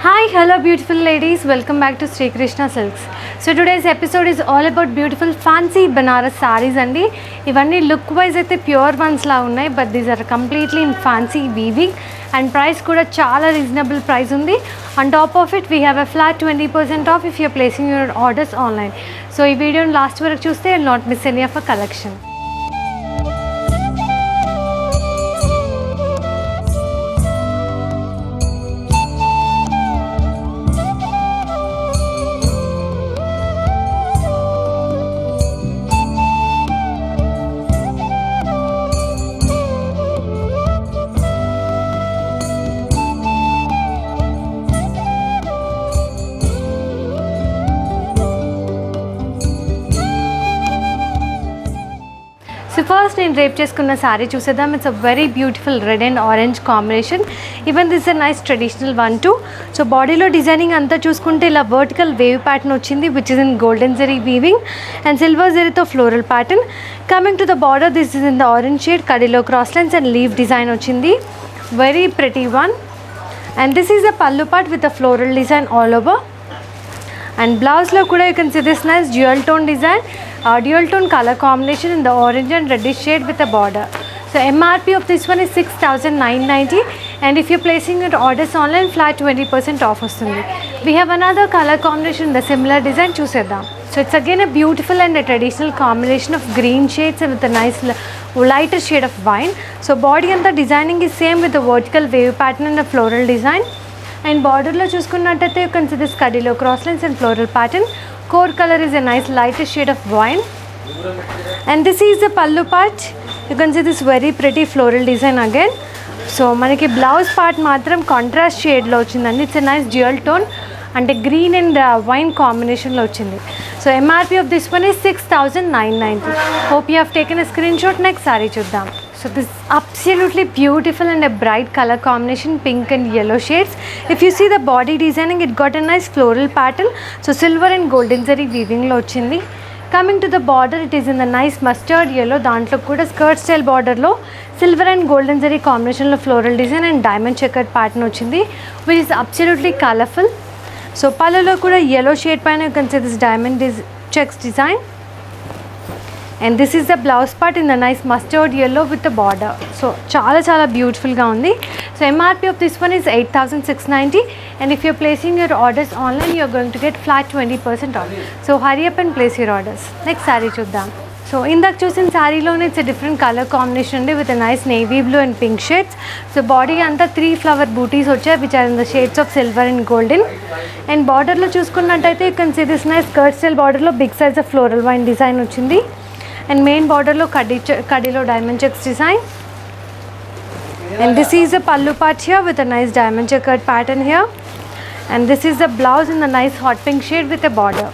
Hi, hello beautiful ladies, welcome back to Sri Krishna Silks. So today's episode is all about beautiful fancy Banaras sarees andi. Ivanni look wise aithe pure ones la unnai, but these are completely in fancy weaving and price kuda chala reasonable price undi. On top of it we have a flat 20% off if you are placing your orders online. So ee video ni last varaku chuste you'll not miss any of our collection. So first నేను రేప్ చేసుకున్న సారీ చూసేద్దాం. It's a very beautiful red and orange combination. Even this a nice traditional one too. So బాడీలో designing అంతా చూసుకుంటే ఇలా vertical wave pattern వచ్చింది which is in golden zari weaving and silver జరీతో floral pattern. Coming to the border this is in the orange shade, కడీలో cross lines and leave design వచ్చింది. Very pretty one. And this is the pallu part with the floral design all over. And blouse lo kuda you can see this nice dual tone design, dual tone color combination in the orange and reddish shade with a border. So MRP of this one is 6,990 and if you're placing your orders online flat 20% off vastundi. We have another color combination in the similar design, chusedam. So it's again a beautiful and a traditional combination of green shades and with a nice lighter shade of wine. So body and the designing is same with the vertical wave pattern and the floral design. And border lo chusukunnataithe you can see this kadilo cross lines and floral pattern. Core color is a nice lighter shade of wine. And this is the pallu part. You can see this very pretty floral design again. So manaki blouse part matram contrast shade lo ochindandi. It's a nice dual tone and a green and wine combination lo ochindi. So MRP of this one is 6,990. Hope you have taken a screenshot. Next saree chuddam. So this is absolutely beautiful and a bright color combination, pink and yellow shades. If you see the body designing, it got a nice floral pattern. So silver and golden zari weaving lo ochindi. Coming to the border, it is in the nice mustard yellow. Dantlo kuda skirt style border lo silver and golden zari combination lo floral design and diamond checkered pattern ochindi, which is absolutely colorful. So pallu lo kuda yellow shade paina you can see this diamond checks design. And this is the blouse part in the nice mustard yellow with the border. So chala beautiful ga undi. So MRP of this one is 8,690 and if you're placing your orders online you are going to get flat 20% off. So hurry up and place your orders. Next saree chuddam. So indak chusin saree lone it's a different color combination andi with a nice navy blue and pink shades. So body anta 3 flower booties vachayi which are in the shades of silver and golden. And border lo chusukunnataithe you can see this nice skirt style border lo big size of floral vine design ochindi. And main border lo kadilo diamond checks design. And this is the pallu part here with a nice diamond checkered pattern here. And this is the blouse in the nice hot pink shade with a border.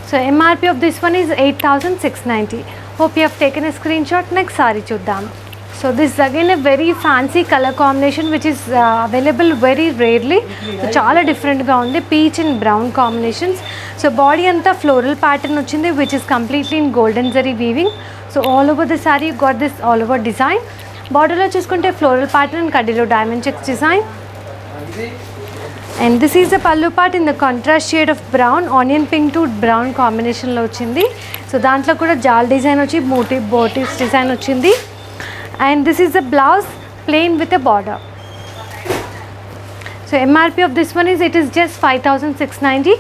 So MRP of this one is 8,690. Hope you have taken a screenshot. Next saree chuddam. So this is again a very fancy color combination which is available very rarely. So chala different ga undi, peach and brown combinations. So body anta floral pattern ochindi which is completely in golden zari weaving. So all over the saree you got this all over design. Border lo chuskunte floral pattern and kadilo diamond checks design. And this is the pallu part in the contrast shade of brown, onion pink to brown combination lo ochindi. So dantlo kuda jal design vachi motifs design ochindi. And this is the blouse plain with a border. So MRP of this one is it is just 5,690.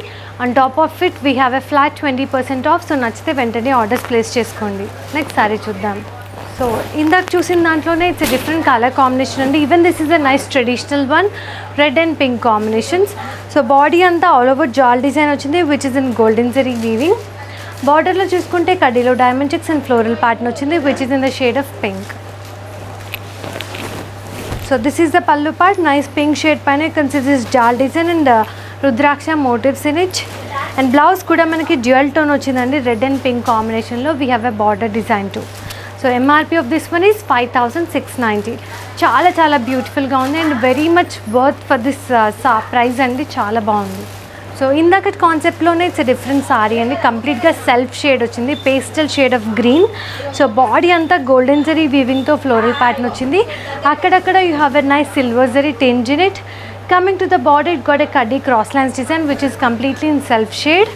On top of it we have a flat 20% off. So nachite ventane orders place cheskondi. Next saree chuddam. So indak chusin dantlone it's a different color combination and even this is a nice traditional one, red and pink combinations. So body anta all over jal design ochindi which is in golden zari weaving. Border lo chuskunte kadilo diamond checks and floral pattern ochindi which is in the shade of pink. So this is the pallu part, nice pink shade paina you can see this jal design and rudraksha motifs in it. And blouse kuda manaki dual tone ochindandi, red and pink combination lo we have a border design too. So MRP of this one is 5,690. Chala beautiful ga undi and very much worth for this price andi, chala baagundi. So indaka concept lone it's a different saree and complete ga self shade ochindi, pastel shade of green. So body anta golden zari weaving to floral pattern ochindi. Akkadakada you have a nice silver zari tinge in it. Coming to the border, it got a Kadhi cross lines design which is completely in self shade.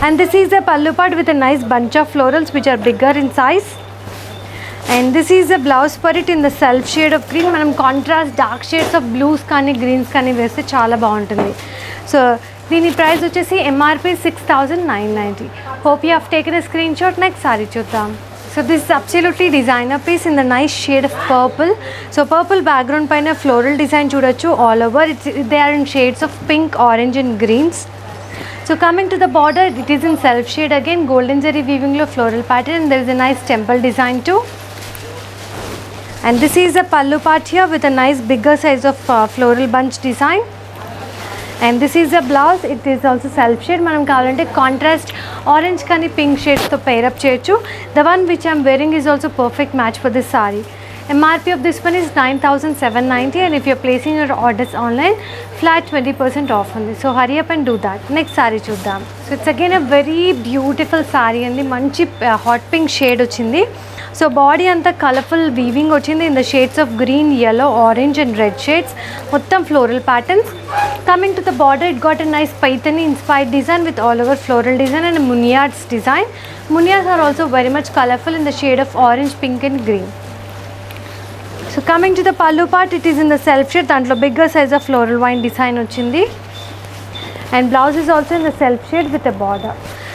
And this is the pallu part with a nice bunch of florals which are bigger in size. And this is the blouse for it in the self shade of green. Manam contrast dark shades of blues కానీ greens కానీ వేస్తే చాలా బాగుంటుంది. So దీని price వచ్చేసి MRP 6,990. Hope you have taken a screenshot. Next saree చూద్దాం. So this is absolutely designer piece in the nice shade of purple. So purple background పైన floral design చూడొచ్చు all over. They are in shades of pink, orange and greens. So coming to the border, it is in self shade again, golden zari weaving lo floral pattern, and there is a nice temple design too. And this is the pallu part here with a nice bigger size of floral bunch design. And this is the blouse. It is also self shade. Manam kavalante contrast orange kani pink shades to pair up cheyochu. The one which I am wearing is also perfect match for this saree. MRP of this one is 9,790, and if you are placing your orders online, flat 20% off on this. So hurry up and do that. Next saree chuddam. So it's again a very beautiful saree and manchi hot pink shade ochindi. So body anta colorful weaving ochindi in the shades of green, yellow, orange and red shades. Mottam floral patterns. Coming to the border, it got a nice paithani inspired design with all over floral design and a munyards design. Munyards are also very much colorful in the shade of orange, pink and green. So coming to the pallu part, it is in the self shade. Dantlo bigger size of floral vine design ochindi. And blouse is also in the self shade with a border.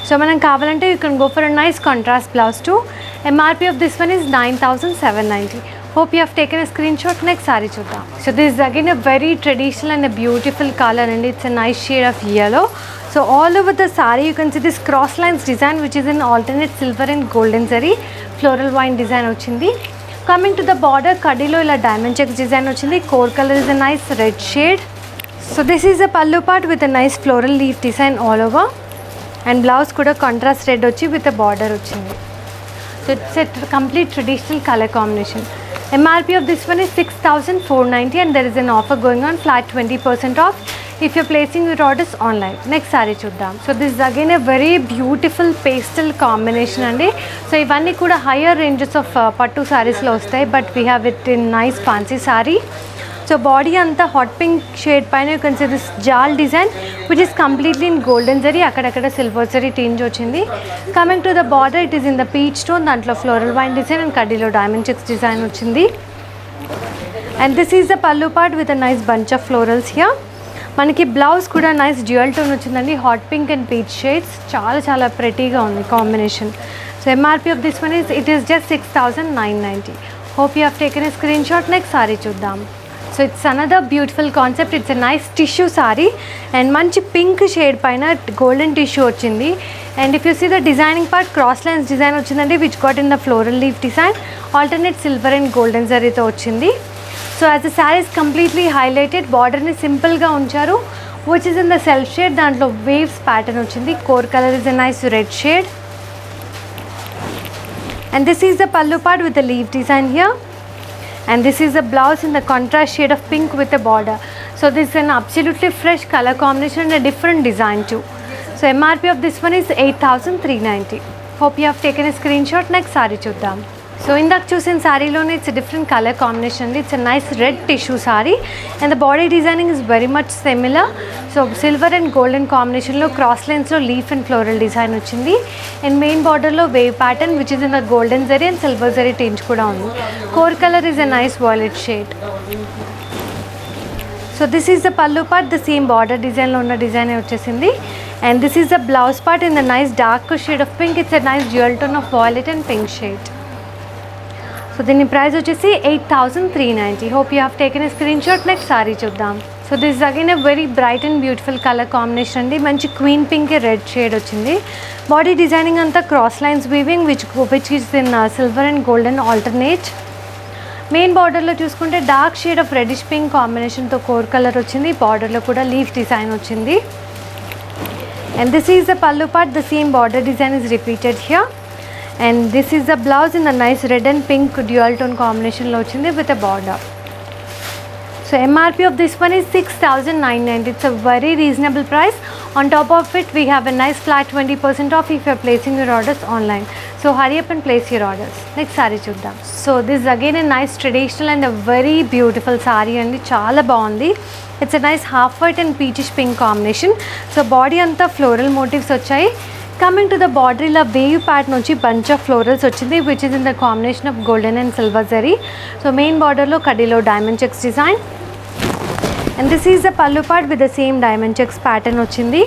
So manam kavalante you can go for a nice contrast blouse too. MRP of this one is 9,790. Hope you have taken a screenshot. Next saree chuddam. So this is again a very traditional and a beautiful color, and it's a nice shade of yellow. So all over the saree you can see this cross lines design which is in alternate silver and golden zari floral vine design ochindi. Coming to the border, kadilo ila diamond checks design ochindi. Core color is a nice red shade. So this is the pallu part with a nice floral leaf design all over, and blouse kuda contrast red ochi with a border ochindi. So it's a complete traditional color combination. MRP of this one is 6,490, and there is an offer going on, flat 20% off if you're placing your orders online. Next saree chuddam. So this is again a very beautiful pastel combination andi. So ivanni kuda higher ranges of pattu sarees lo vastayi, but we have it in nice fancy saree. So body anta hot pink shade paina you can see this jal design which is completely in golden zari, akkadakada silver zari tinge ochindi. Coming to the border, it is in the peach tone, dantlo floral vine design and kadilo diamond checks design ochindi. And this is the pallu part with a nice bunch of florals here. మనకి blouse కూడా nice dual tone వచ్చిందండి, hot pink and peach shades, చాలా చాలా ప్రెటీగా ఉంది combination. So MRP of this one is it is just 6,990. Hope you have taken a screenshot. Next sari చూద్దాం. So it's another beautiful concept. It's a nice tissue sari and మంచి pink shade పైన golden tissue వచ్చింది. And if you see the designing part cross lines design వచ్చిందండి which got in the floral leaf design, alternate silver and golden జరీతో వచ్చింది. So as the saree is completely highlighted, border ni simple ga uncharu which is in the self shade, dantlo waves pattern ochindi. Core color is a nice red shade, and this is the pallu part with the leaf design here, and this is the blouse in the contrast shade of pink with a border. So this is an absolutely fresh color combination and a different design too. So MRP of this one is 8,390. Hope you have taken a screenshot. Next saree chuddam. So ఇందాక చూసిన శారీలోనే it's different colour combination అండి. It's nice red tissue sari and the body designing is very much similar. So silver and golden కాంబినేషన్లో cross లైన్స్లో leaf and floral design వచ్చింది. And main బార్డర్లో wave pattern which is in the golden zari and silver zari tinge కూడా ఉంది. Core colour is a nice violet shade. So this is the pallu part, the same border డిజైన్లో ఉన్న design వచ్చేసింది. And this is the blouse part in the nice dark shade of pink. It's a nice dual tone of violet and pink shade. So దీని price వచ్చేసి 8,390. Hope you have taken a screenshot. Next sari చూద్దాం. So this is again a very bright and beautiful colour combination అండి. మంచి queen pink red shade వచ్చింది. Body designing అంతా cross lines weaving which is in silver and golden alternate. Main బార్డర్లో చూసుకుంటే dark shade of reddish pink కాంబినేషన్తో core colour వచ్చింది. బార్డర్లో కూడా లీఫ్ డిజైన్ వచ్చింది. And this is the pallu part, the same border design is repeated here. And this is the blouse in the nice red and pink dual tone combination lo ochindi with a border. So MRP of this one is 6,990. It's a very reasonable price. On top of it, we have a nice flat 20% off if you're placing your orders online. So hurry up and place your orders. Next saree chuddam. So this is again a nice traditional and a very beautiful saree andi. Chala baagundi. It's a nice half white and peachish pink combination. So body anta floral motifs vachayi. Coming to the border, ఇలా wave pattern వచ్చి bunch of florals వచ్చింది, which is in the combination of golden and silver zari. So main border లో కడ్డీలో diamond checks design, and this is the pallu part with the same diamond checks pattern వచ్చింది,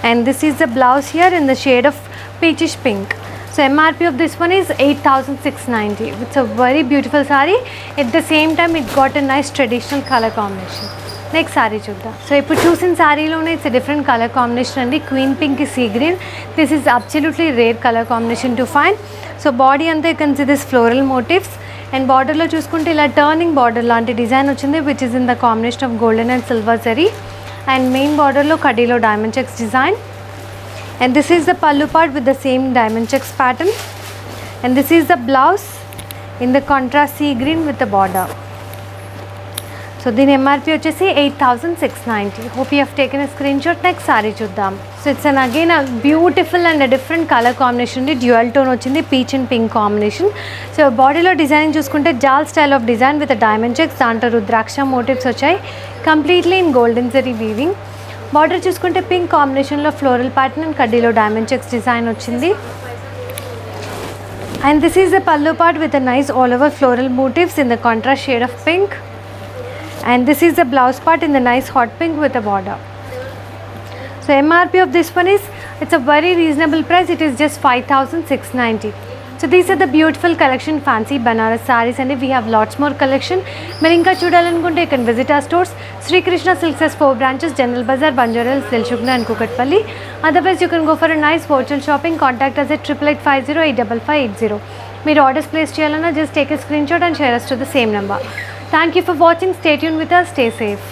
and this is the blouse here in the shade of peachish pink. So MRP of this one is 8,690. It's a very beautiful saree. At the same time, it got a nice traditional color combination. Next sari చూద్దాం. So ఇప్పుడు చూసిన శారీలోనే it's different colour combination అండి. Queen pink sea green. This is absolutely rare colour combination to find. So body అంతా you can see this floral motifs, and బార్డర్లో చూసుకుంటే ఇలా turning border లాంటి డిజైన్ వచ్చింది, which is in the combination of golden and silver zari, and main బార్డర్లో కడ్డీలో diamond checks design, and this is the pallu part with the same diamond checks pattern, and this is the blouse in the contrast sea green with the border. So దీని MRP వచ్చేసి 8,690. Hope you have taken a screenshot. Next sari చూద్దాం. So it's an again beautiful and different colour combination అండి. Dual tone వచ్చింది, peach and pink combination. So బాడీలో designing చూసుకుంటే జాల్ style of design with diamond checks, దాంట్లో rudraksha motifs వచ్చాయి, completely in golden zari weaving. Border చూసుకుంటే pink కాంబినేషన్లో ఫ్లోరల్ ప్యాటర్న్ అండ్ కడ్డీలో డైమండ్ చెక్స్ డిజైన్ వచ్చింది, and this is the pallu part with a nice all over floral motifs in the contrast shade of pink, and this is the blouse part in the nice hot pink with a border. So MRP of this one is, it's a very reasonable price. It is just 5,690. So these are the beautiful collection fancy Banaras sarees, and we have lots more collection. మీరు ఇంకా చూడాలనుకుంటే you can visit our stores. Sri Krishna Silks has 4 branches, General Bazaar, Banjaras, Dilshugna and Kukatpalli. Otherwise you can go for a nice virtual shopping. Contact us at 8850855580. మీరు orders place చేయాలన్నా just take a screenshot and share us to the same number. Thank you for watching. Stay tuned with us. Stay safe.